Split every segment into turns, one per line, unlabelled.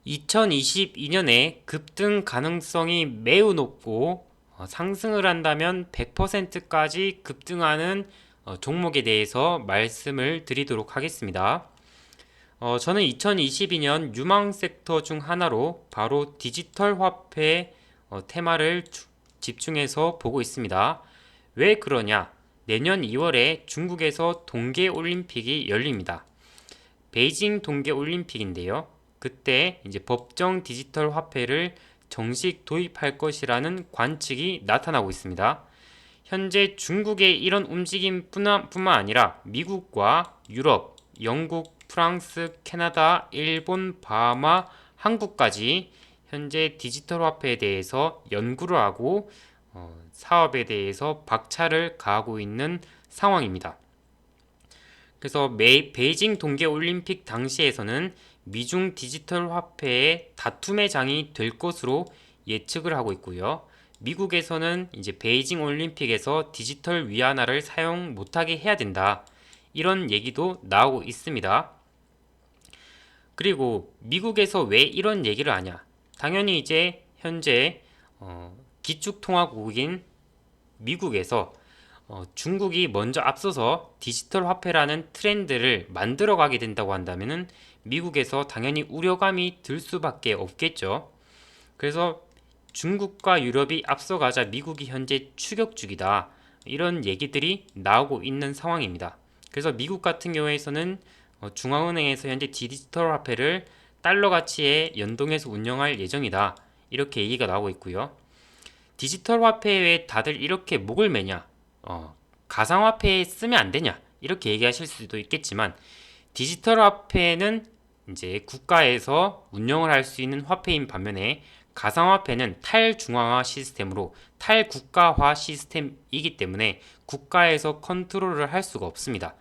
2022년에 급등 가능성이 매우 높고 상승을 한다면 100%까지 급등하는 종목에 대해서 말씀을 드리도록 하겠습니다. 저는 2022년 유망 섹터 중 하나로 바로 디지털 화폐 테마를 집중해서 보고 있습니다. 왜 그러냐? 내년 2월에 중국에서 동계올림픽이 열립니다. 베이징 동계올림픽인데요. 그때 이제 법정 디지털 화폐를 정식 도입할 것이라는 관측이 나타나고 있습니다. 현재 중국의 이런 움직임뿐만 아니라 미국과 유럽, 영국, 프랑스, 캐나다, 일본, 바하마, 한국까지 현재 디지털 화폐에 대해서 연구를 하고 사업에 대해서 박차를 가하고 있는 상황입니다. 그래서 베이징 동계올림픽 당시에서는 미중 디지털 화폐의 다툼의 장이 될 것으로 예측을 하고 있고요. 미국에서는 이제 베이징 올림픽에서 디지털 위안화를 사용 못하게 해야 된다. 이런 얘기도 나오고 있습니다. 그리고 미국에서 왜 이런 얘기를 하냐? 당연히 이제 현재 기축통화국인 미국에서 중국이 먼저 앞서서 디지털 화폐라는 트렌드를 만들어가게 된다고 한다면은 미국에서 당연히 우려감이 들 수밖에 없겠죠. 그래서 중국과 유럽이 앞서가자 미국이 현재 추격 중이다. 이런 얘기들이 나오고 있는 상황입니다. 그래서 미국 같은 경우에서는 중앙은행에서 현재 디지털 화폐를 달러 가치에 연동해서 운영할 예정이다. 이렇게 얘기가 나오고 있고요. 디지털 화폐에 다들 이렇게 목을 매냐? 가상화폐에 쓰면 안 되냐? 이렇게 얘기하실 수도 있겠지만 디지털 화폐는 이제 국가에서 운영을 할 수 있는 화폐인 반면에 가상화폐는 탈중앙화 시스템으로 탈국가화 시스템이기 때문에 국가에서 컨트롤을 할 수가 없습니다.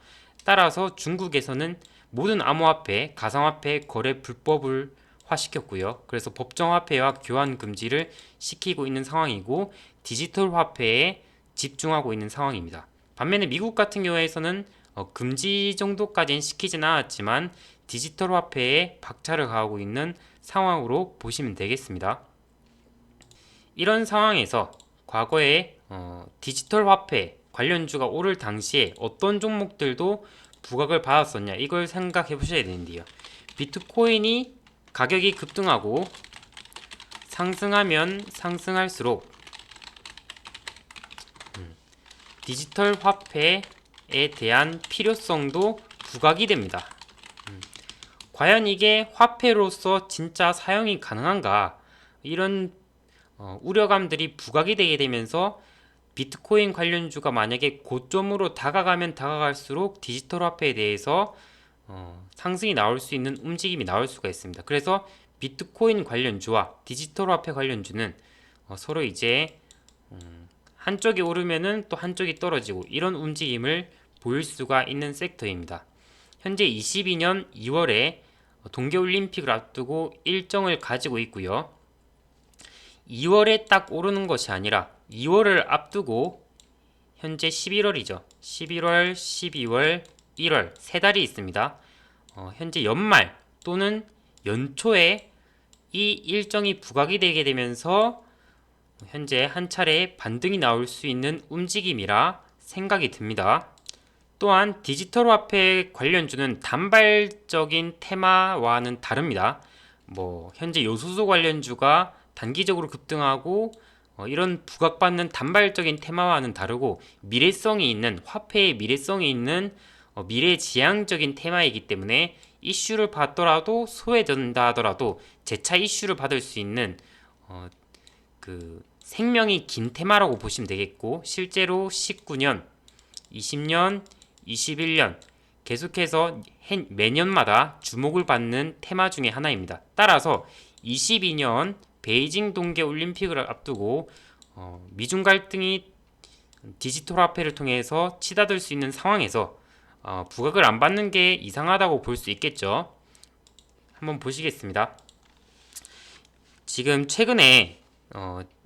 따라서 중국에서는 모든 암호화폐, 가상화폐 거래 불법을 화시켰고요. 그래서 법정화폐와 교환 금지를 시키고 있는 상황이고 디지털 화폐에 집중하고 있는 상황입니다. 반면에 미국 같은 경우에서는 금지 정도까지는 시키진 않았지만 디지털 화폐에 박차를 가하고 있는 상황으로 보시면 되겠습니다. 이런 상황에서 과거에 디지털 화폐 관련주가 오를 당시에 어떤 종목들도 부각을 받았었냐 이걸 생각해 보셔야 되는데요. 비트코인이 가격이 급등하고 상승하면 상승할수록 디지털 화폐에 대한 필요성도 부각이 됩니다. 과연 이게 화폐로서 진짜 사용이 가능한가? 이런 우려감들이 부각이 되게 되면서 비트코인 관련주가 만약에 고점으로 다가가면 다가갈수록 디지털 화폐에 대해서 상승이 나올 수 있는 움직임이 나올 수가 있습니다. 그래서 비트코인 관련주와 디지털 화폐 관련주는 서로 이제 한쪽이 오르면은 또 한쪽이 떨어지고 이런 움직임을 보일 수가 있는 섹터입니다. 현재 22년 2월에 동계올림픽을 앞두고 일정을 가지고 있고요. 2월에 딱 오르는 것이 아니라 2월을 앞두고 현재 11월이죠. 11월, 12월, 1월 세 달이 있습니다. 현재 연말 또는 연초에 이 일정이 부각이 되게 되면서 현재 한 차례 반등이 나올 수 있는 움직임이라 생각이 듭니다. 또한 디지털 화폐 관련주는 단발적인 테마와는 다릅니다. 현재 요소수 관련주가 단기적으로 급등하고 이런 부각받는 단발적인 테마와는 다르고 미래성이 있는 화폐의 미래성이 있는 미래지향적인 테마이기 때문에 이슈를 받더라도 소외된다 하더라도 재차 이슈를 받을 수 있는 생명이 긴 테마라고 보시면 되겠고 실제로 19년, 20년, 21년 계속해서 매년마다 주목을 받는 테마 중에 하나입니다. 따라서 22년 베이징 동계 올림픽을 앞두고 미중 갈등이 디지털 화폐를 통해서 치닫을 수 있는 상황에서 부각을 안 받는 게 이상하다고 볼 수 있겠죠. 한번 보시겠습니다. 지금 최근에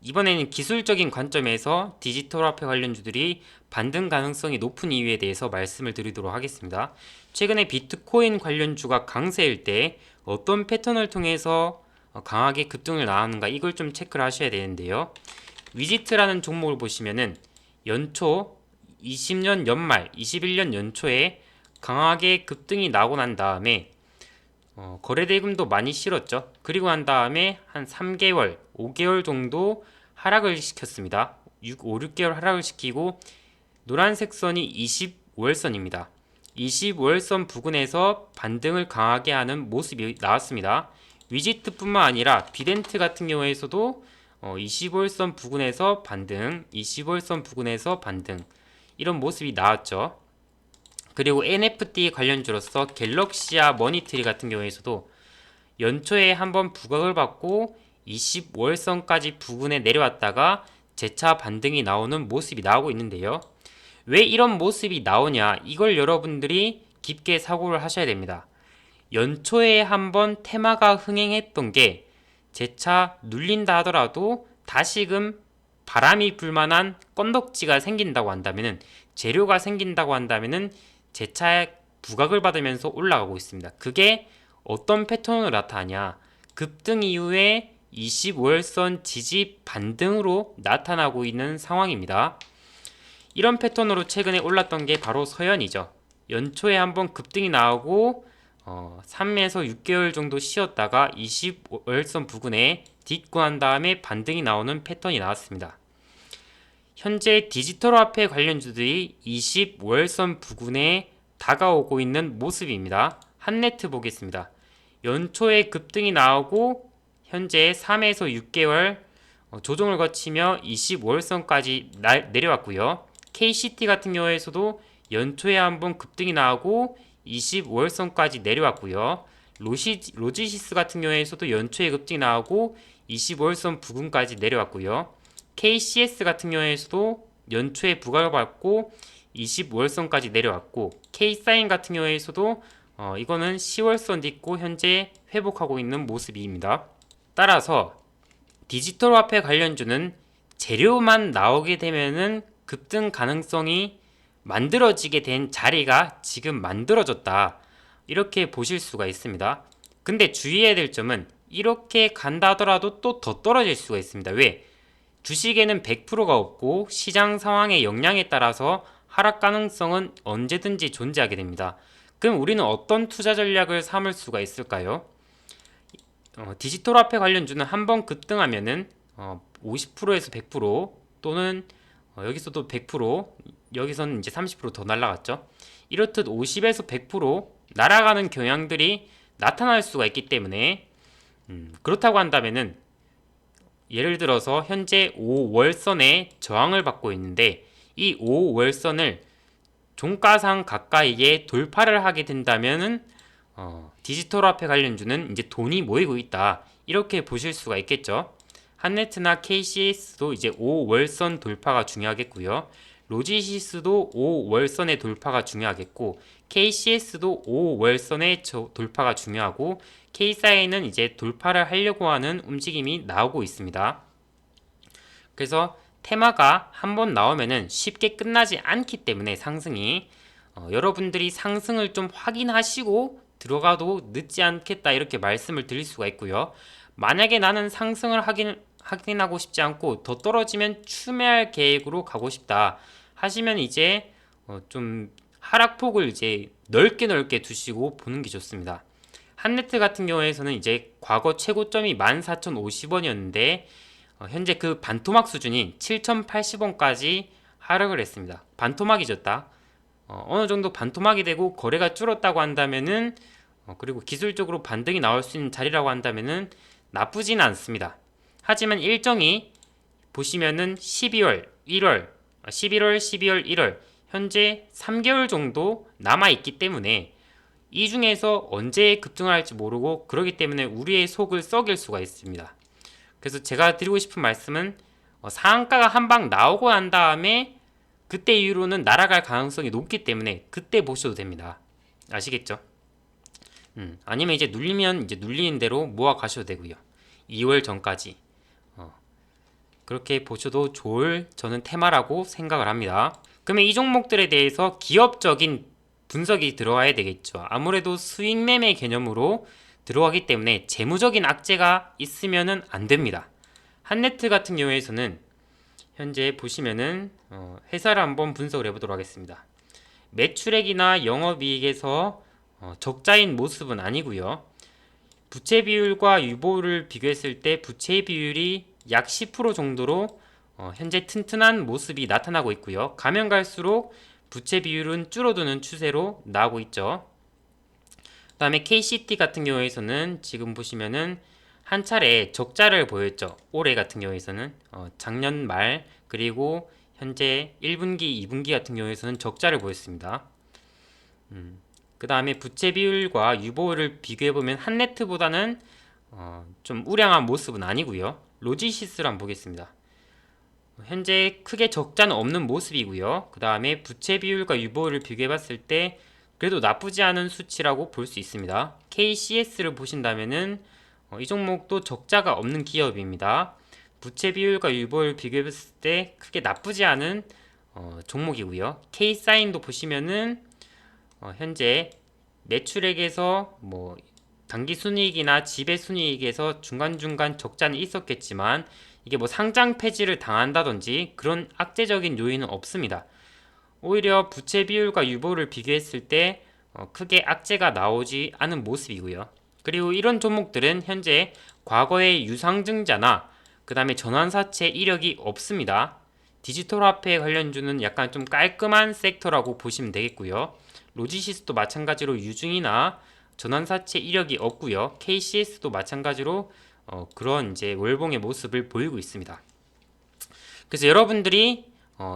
이번에는 기술적인 관점에서 디지털 화폐 관련주들이 반등 가능성이 높은 이유에 대해서 말씀을 드리도록 하겠습니다. 최근에 비트코인 관련주가 강세일 때 어떤 패턴을 통해서 강하게 급등을 나왔는가 이걸 좀 체크를 하셔야 되는데요. 위지트라는 종목을 보시면은 연초 20년 연말, 21년 연초에 강하게 급등이 나고 난 다음에 거래대금도 많이 실었죠. 그리고 난 다음에 한 3개월, 5개월 정도 하락을 시켰습니다. 5, 6개월 하락을 시키고 노란색 선이 25월선입니다. 25월선 부근에서 반등을 강하게 하는 모습이 나왔습니다. 위지트뿐만 아니라 비덴트 같은 경우에서도 25월선 부근에서 반등, 25월선 부근에서 반등 이런 모습이 나왔죠. 그리고 NFT 관련주로서 갤럭시아 머니트리 같은 경우에서도 연초에 한번 부각을 받고 25월선까지 부근에 내려왔다가 재차 반등이 나오는 모습이 나오고 있는데요. 왜 이런 모습이 나오냐? 이걸 여러분들이 깊게 사고를 하셔야 됩니다. 연초에 한번 테마가 흥행했던 게 재차 눌린다 하더라도 다시금 바람이 불만한 건덕지가 생긴다고 한다면은 재료가 생긴다고 한다면은 재차 부각을 받으면서 올라가고 있습니다. 그게 어떤 패턴으로 나타나냐? 급등 이후에 25월선 지지 반등으로 나타나고 있는 상황입니다. 이런 패턴으로 최근에 올랐던 게 바로 서현이죠. 연초에 한번 급등이 나오고 3에서 6개월 정도 쉬었다가 25월선 부근에 딛고 한 다음에 반등이 나오는 패턴이 나왔습니다. 현재 디지털 화폐 관련주들이 25월선 부근에 다가오고 있는 모습입니다. 한네트 보겠습니다. 연초에 급등이 나오고 현재 3에서 6개월 조정을 거치며 25월선까지 내려왔고요. KCT 같은 경우에서도 연초에 한번 급등이 나오고 25월선까지 내려왔고요. 로지시스 같은 경우에서도 연초에 급등이 나오고 25월선 부근까지 내려왔고요. KCS 같은 경우에서도 연초에 부각을 받고 25월선까지 내려왔고, K사인 같은 경우에서도 이거는 10월선 딛고 현재 회복하고 있는 모습입니다. 따라서 디지털 화폐 관련주는 재료만 나오게 되면은 급등 가능성이 만들어지게 된 자리가 지금 만들어졌다, 이렇게 보실 수가 있습니다. 근데 주의해야 될 점은 이렇게 간다 하더라도 또 더 떨어질 수가 있습니다. 왜? 주식에는 100%가 없고 시장 상황의 영향에 따라서 하락 가능성은 언제든지 존재하게 됩니다. 그럼 우리는 어떤 투자 전략을 삼을 수가 있을까요? 디지털 화폐 관련주는 한번 급등하면은 50%에서 100% 또는 여기서도 100%, 여기서는 이제 30% 더 날라갔죠. 이렇듯 50에서 100% 날아가는 경향들이 나타날 수가 있기 때문에 그렇다고 한다면은 예를 들어서 현재 5월선에 저항을 받고 있는데 이 5월선을 종가상 가까이에 돌파를 하게 된다면은 디지털 화폐 관련주는 이제 돈이 모이고 있다, 이렇게 보실 수가 있겠죠. 한네트나 KCS도 이제 5월선 돌파가 중요하겠고요. 로지시스도 5월선의 돌파가 중요하겠고, KCS도 5월선의 돌파가 중요하고, K사인은 이제 돌파를 하려고 하는 움직임이 나오고 있습니다. 그래서 테마가 한번 나오면은 쉽게 끝나지 않기 때문에 상승이 여러분들이 상승을 좀 확인하시고 들어가도 늦지 않겠다, 이렇게 말씀을 드릴 수가 있고요. 만약에 나는 상승을 확인하고 싶지 않고 더 떨어지면 추매할 계획으로 가고 싶다 하시면 이제 좀 하락폭을 이제 넓게 두시고 보는 게 좋습니다. 한네트 같은 경우에서는 이제 과거 최고점이 14,050원이었는데 현재 그 반토막 수준인 7,080원까지 하락을 했습니다. 반토막이 졌다. 어느 정도 반토막이 되고 거래가 줄었다고 한다면은 그리고 기술적으로 반등이 나올 수 있는 자리라고 한다면은 나쁘진 않습니다. 하지만 일정이 보시면은 12월, 12월, 1월 현재 3개월 정도 남아있기 때문에 이 중에서 언제 급등을 할지 모르고 그러기 때문에 우리의 속을 썩일 수가 있습니다. 그래서 제가 드리고 싶은 말씀은 상한가가 한 방 나오고 난 다음에 그때 이후로는 날아갈 가능성이 높기 때문에 그때 보셔도 됩니다. 아시겠죠? 아니면 이제 눌리면 이제 눌리는 대로 모아 가셔도 되고요. 2월 전까지 그렇게 보셔도 좋을 저는 테마라고 생각을 합니다. 그러면 이 종목들에 대해서 기업적인 분석이 들어와야 되겠죠. 아무래도 수익 매매 개념으로 들어가기 때문에 재무적인 악재가 있으면은 안 됩니다. 한네트 같은 경우에서는 현재 보시면은 회사를 한번 분석을 해보도록 하겠습니다. 매출액이나 영업이익에서 적자인 모습은 아니고요. 부채 비율과 유보를 비교했을 때 부채 비율이 약 10% 정도로 현재 튼튼한 모습이 나타나고 있고요. 가면 갈수록 부채 비율은 줄어드는 추세로 나오고 있죠. 그 다음에 KCT 같은 경우에서는 지금 보시면은 한 차례 적자를 보였죠. 올해 같은 경우에서는 작년 말 그리고 현재 1분기, 2분기 같은 경우에서는 적자를 보였습니다. 그 다음에 부채 비율과 유보를 비교해보면 한네트보다는 좀 우량한 모습은 아니고요. 로지시스를 한번 보겠습니다. 현재 크게 적자는 없는 모습이고요. 그 다음에 부채 비율과 유보를 비교해봤을 때 그래도 나쁘지 않은 수치라고 볼 수 있습니다. KCS를 보신다면은 이 종목도 적자가 없는 기업입니다. 부채 비율과 유보를 비교해봤을 때 크게 나쁘지 않은 종목이고요. K사인도 보시면은 현재 매출액에서 뭐 당기순이익이나 지배순이익에서 중간중간 적자는 있었겠지만 이게 뭐 상장 폐지를 당한다든지 그런 악재적인 요인은 없습니다. 오히려 부채 비율과 유보를 비교했을 때 크게 악재가 나오지 않은 모습이고요. 그리고 이런 종목들은 현재 과거의 유상증자나 그 다음에 전환사채 이력이 없습니다. 디지털 화폐 관련주는 약간 좀 깔끔한 섹터라고 보시면 되겠고요. 로지시스도 마찬가지로 유증이나 전환사채 이력이 없고요. KCS도 마찬가지로 그런 이제 월봉의 모습을 보이고 있습니다. 그래서 여러분들이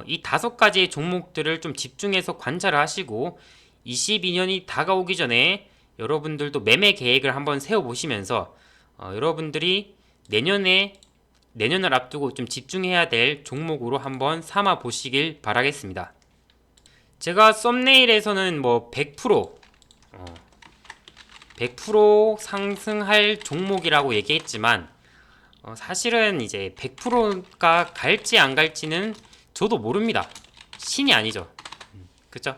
이 5가지의 종목들을 좀 집중해서 관찰을 하시고 22년이 다가오기 전에 여러분들도 매매 계획을 한번 세워보시면서 여러분들이 내년을 앞두고 좀 집중해야 될 종목으로 한번 삼아 보시길 바라겠습니다. 제가 썸네일에서는 뭐 100% 상승할 종목이라고 얘기했지만 사실은 이제 100%가 갈지 안 갈지는 저도 모릅니다. 신이 아니죠. 그쵸?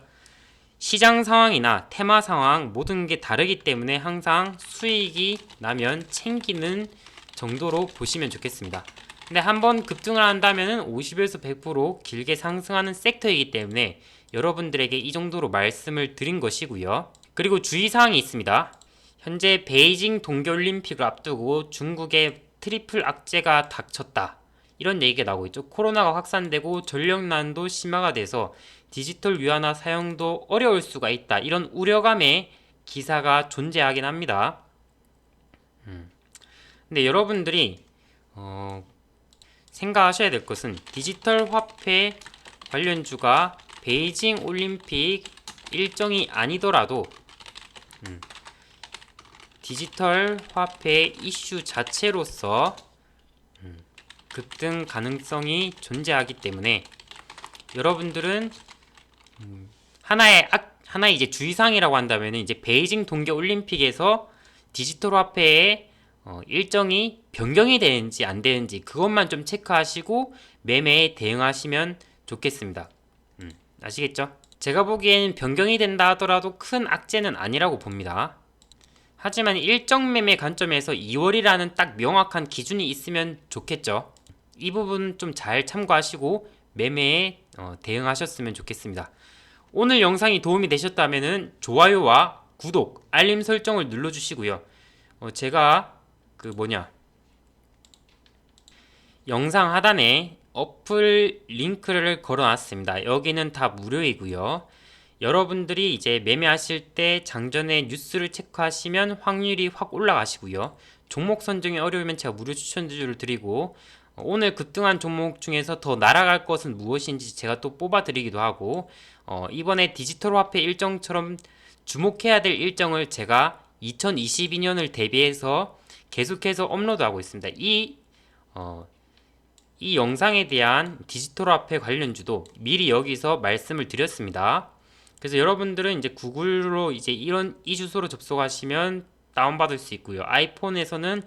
시장 상황이나 테마 상황 모든 게 다르기 때문에 항상 수익이 나면 챙기는 정도로 보시면 좋겠습니다. 근데 한번 급등을 한다면 50에서 100% 길게 상승하는 섹터이기 때문에 여러분들에게 이 정도로 말씀을 드린 것이고요. 그리고 주의사항이 있습니다. 현재 베이징 동계올림픽을 앞두고 중국의 트리플 악재가 닥쳤다. 이런 얘기가 나오고 있죠. 코로나가 확산되고 전력난도 심화가 돼서 디지털 위안화 사용도 어려울 수가 있다. 이런 우려감의 기사가 존재하긴 합니다. 근데 여러분들이 생각하셔야 될 것은 디지털 화폐 관련주가 베이징 올림픽 일정이 아니더라도 디지털 화폐 이슈 자체로서 급등 가능성이 존재하기 때문에 여러분들은 하나의 이제 주의사항이라고 한다면 이제 베이징 동계 올림픽에서 디지털 화폐의 일정이 변경이 되는지 안 되는지 그것만 좀 체크하시고 매매에 대응하시면 좋겠습니다. 아시겠죠? 제가 보기엔 변경이 된다 하더라도 큰 악재는 아니라고 봅니다. 하지만 일정 매매 관점에서 2월이라는 딱 명확한 기준이 있으면 좋겠죠. 이 부분 좀 잘 참고하시고 매매에 대응하셨으면 좋겠습니다. 오늘 영상이 도움이 되셨다면 좋아요와 구독, 알림 설정을 눌러주시고요. 제가 영상 하단에 어플 링크를 걸어놨습니다. 여기는 다 무료이고요. 여러분들이 이제 매매하실 때 장전에 뉴스를 체크하시면 확률이 확 올라가시고요. 종목 선정이 어려우면 제가 무료 추천주를 드리고 오늘 급등한 종목 중에서 더 날아갈 것은 무엇인지 제가 또 뽑아 드리기도 하고 이번에 디지털 화폐 일정처럼 주목해야 될 일정을 제가 2022년을 대비해서 계속해서 업로드하고 있습니다. 이 영상에 대한 디지털 화폐 관련주도 미리 여기서 말씀을 드렸습니다. 그래서 여러분들은 이제 구글로 이제 이 주소로 접속하시면 다운받을 수 있고요. 아이폰에서는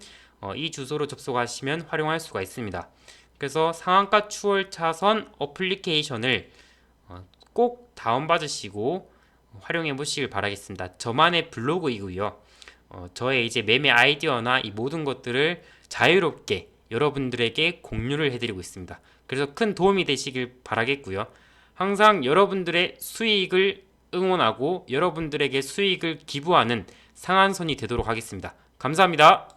이 주소로 접속하시면 활용할 수가 있습니다. 그래서 상한가 추월 차선 어플리케이션을 꼭 다운받으시고 활용해 보시길 바라겠습니다. 저만의 블로그이고요. 저의 이제 매매 아이디어나 이 모든 것들을 자유롭게 여러분들에게 공유를 해드리고 있습니다. 그래서 큰 도움이 되시길 바라겠고요. 항상 여러분들의 수익을 응원하고 여러분들에게 수익을 기부하는 상한선이 되도록 하겠습니다. 감사합니다.